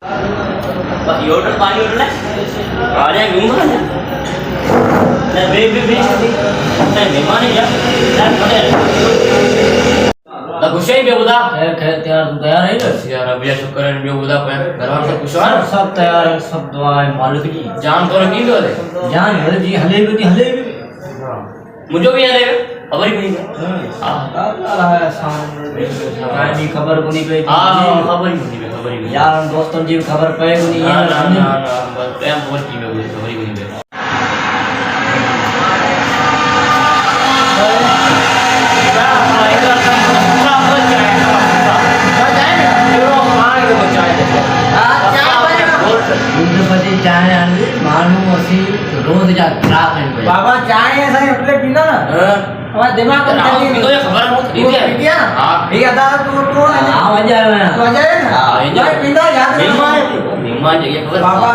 योटर पानी योटर आ जाए घूमगा ना बे मेहमान है यार ना खुशी है बेबुदा तैयार तू तैयार है यार अभी शुक्र है बेबुदा पे घर वाले सब खुश हैं सब तैयार है सब दुआएं मालिक जी जान तो नहीं दो दे जान है जी हले भी मुझे भी हले खबर ही नहीं हां अल्लाह है शाम की खबर कोनी पे हां खबर ही नहीं यार दोस्तों जी खबर पे कोनी है ना बस टाइम बहुत की में खबर ही नहीं है चाय आंदी मानू असी रोज जा ग्राहक हैं बाबा चाय ऐसा એટલે પીના ના હવે દિમાગ પર ચલી तो ये खबर बहुत ठीक है हां ठीक है दादा तू तो आ मजा आया तो आ जाए ना भाई पीना याद मेहमान ये खबर बाबा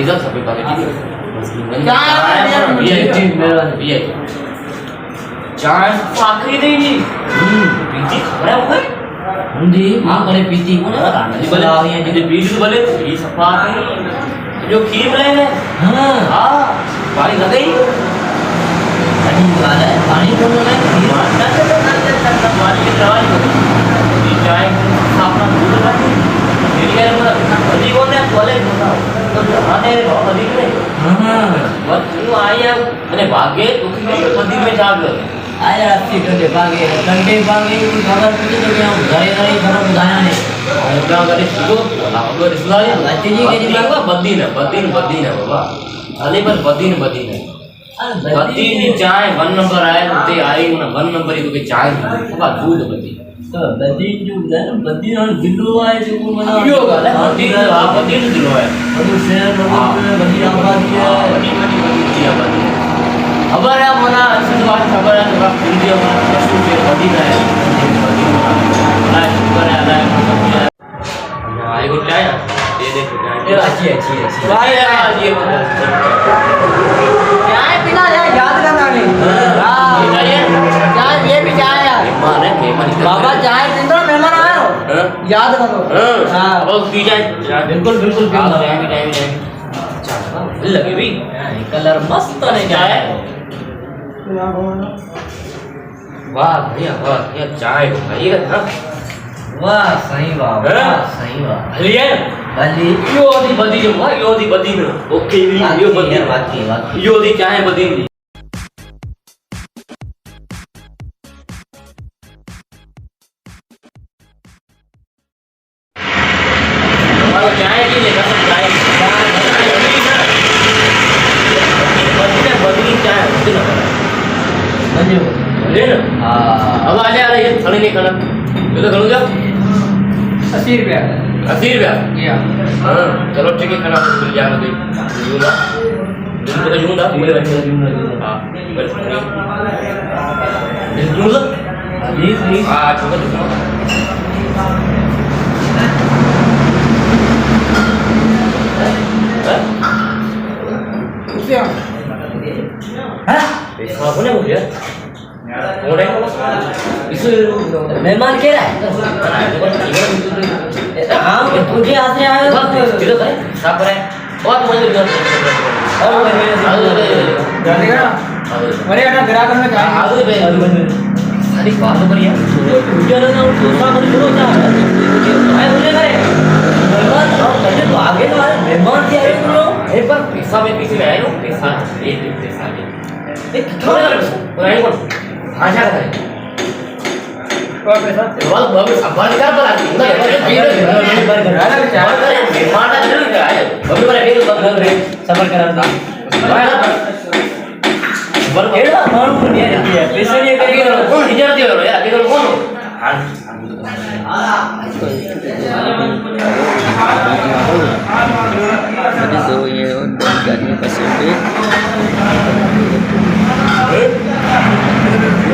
इधर सब पे ठीक है चाय ये जी मेरा ये चाय आखिरी नहीं पीती खबर है वो हुंदी मां करे पीती कोने ये बोले ये बीज बोले ये सफा जो खीर बनाए हैं हां हां पानी लगे ही पानी वाला है पानी तो नहीं खीर पानी की दवाई ये चाय अपना दूध का ये क्या मतलब अधिक होता है कॉलेज तो आने अधिक नहीं हां बस तू आया मैंने भागे दुखी में मंदिर में जाग आया अच्छी घंटे भागे की खबर पूछे तो क्या घरे खबर बुझाया ने उनका अगर इसको अगर इसला अच्छी जी के दिमाग में बदीन है बाबा अली पर बदीन है बदीन चाय 1 नंबर आए ते आई ना 1 नंबर ही तो के चाय बाबा दूध बदीन तो बदीन जो है ना बदीन और दिल्लो आए जो को मना यो गाले बदीन दिल्लो है और शहर में बदीन आबादी है बदीन आबादी खबर है मना संवाद खबर है थोड़ा इंडिया में मशहूर है बदीन है अल्लाह शुक्र है अल्लाह आई गुड चाय ये देखो चाय अच्छी भाई यार ये चाय पीना है याद करना नहीं हां चाय ये भी चाय है मेहमान बाबा चाय पींदो मेहमान आयो याद करो हां अब पी जाए बिल्कुल टाइम लगे भी कलर मस्त है चाय वाह भैया वाह ये चाय भाई का वाह सही बात हलिए भली यो दी बदी में ओके भी यो बदी बाकी यो दी चाहे बदी दी हमारा चाय की लेगा सब चाय बदी चाय होती ना बंजो ले ना अब आ जा ये खाने नहीं खाना ये तो खा जा 80 रुपया 80 रुपया या हाँ चलो ठीक है खाना मिल जाएगा तो यूँगा बिल्कुल तो यूँगा मेरे बच्चे हाँ बिल्कुल हाँ चुका पैसा कौन है मुझे कौन है इस मेहमान के रहा हाँ तुझे हाथ से आया किधर है साफ है बहुत मजे अरे अटा ग्राहक में क्या आलू पे सारी बात पर यार पूजा ना दूसरा मन करो क्या आए मुझे करे मेहमान और पहले तो आगे तो मेहमान के आए करो एक बार पैसा में किसी में आए नो पैसा एक पैसा एक थोड़ा और कौन भाषा करे और पैसा वाल बाबू संभाल कर पर आती है मेहमान ना जरूर आए बाबू पर एक बार सबर करा बर केड़ा मानू को नहीं आती है पैसे नहीं कहीं करो इधर दियो यार इधर कौन jadi so ये गाड़ी का सेट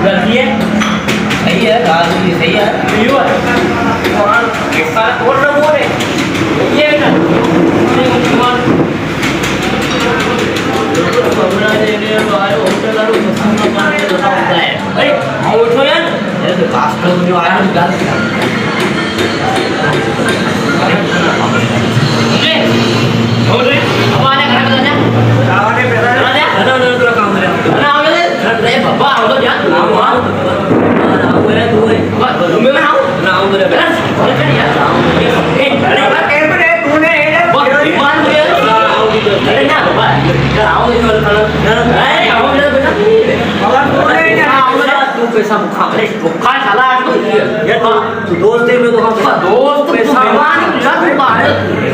गलती है सही है गाड़ी सही है यो और किसका कोड ना बोले ये ना बबना देने वाले होटल वालों को सामना करने तो होता है अरे आओ उठो यार ये तो कास्ट जो आया गाल बोले बेटा बोले चल यार तूने मान लिया अरे ना बाबा आओ ये वाला खाना अरे आओ मेरा बेटा तू पैसा भूखा अरे भूखा साला आज तो ये तो तू दोस्त है मैं तो हम दोस्त पैसा मेहमान ना तू बाहर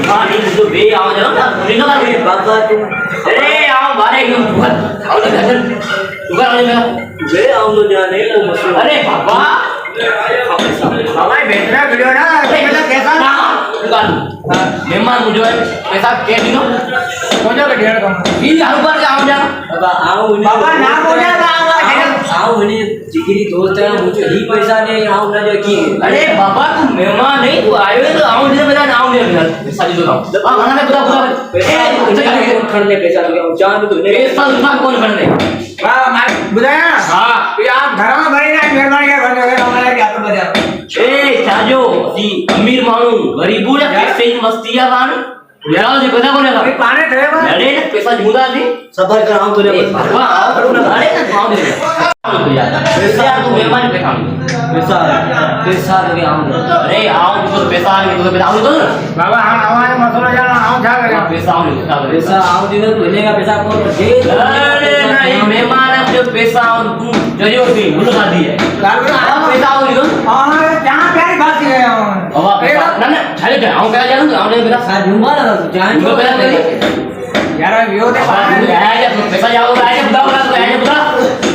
हां ये तो बे आओ जरा ना बाबा तुम अरे आओ बारे क्यों आओ ना घर दुकान वाले मेरा बे आओ तो जाने को मसला अरे बाबा बाबा बेचना वीडियो ना मतलब कैसा ना दुकान मेहमान मुझे पैसा के दिनो मुझे का डेढ़ कम 20,000 रुपए आओ जा बाबा आओ बाबा ना बोला आओ ने जिगरी दोस्त है मुझे ही पैसा नहीं आओ ना जो की अरे बाबा तू मेहमान नहीं तू आयो है तो आओ दे मेरा नाम दे पैसा दे दो हां खाना पूरा पूरा कौन खड़ने पैसा लगे जान तो नहीं पैसा दुकान कौन खड़ने हां मैं बुझाया हां आप घर में भरी ना मेहमान के बने हुए हमारे क्या तो बजा ए साजो सी अमीर मानू गरीबू ने पैसे की मस्तिया बान यार जी पता कौन है अभी पाने थे बा अरे पैसा जुदा जी सफर कराऊं तो बाबा आओ खड़ो ना अरे ना खाओ दे पैसा तू मेहमान पे खाऊं पैसा लगे आओ अरे आओ तो पैसा आ गया तो पैसा आओ तो बाबा हम हमारे मसला जाना हम क्या करें पैसा आओ पैसा आओ दे तो लेने का पैसा कौन दे अरे नहीं मेहमान है जो पैसा आओ तू जरियो सी मुझे खा दी है आओ पैसा आओ दे हां जहां प्यारी बात है बाबा पैसा ना ना चले जाओ आओ क्या जानू आओ दे पैसा जुम्मा ना तू जान को पैसा दे यार व्यो दे पैसा जाओ आए बता बता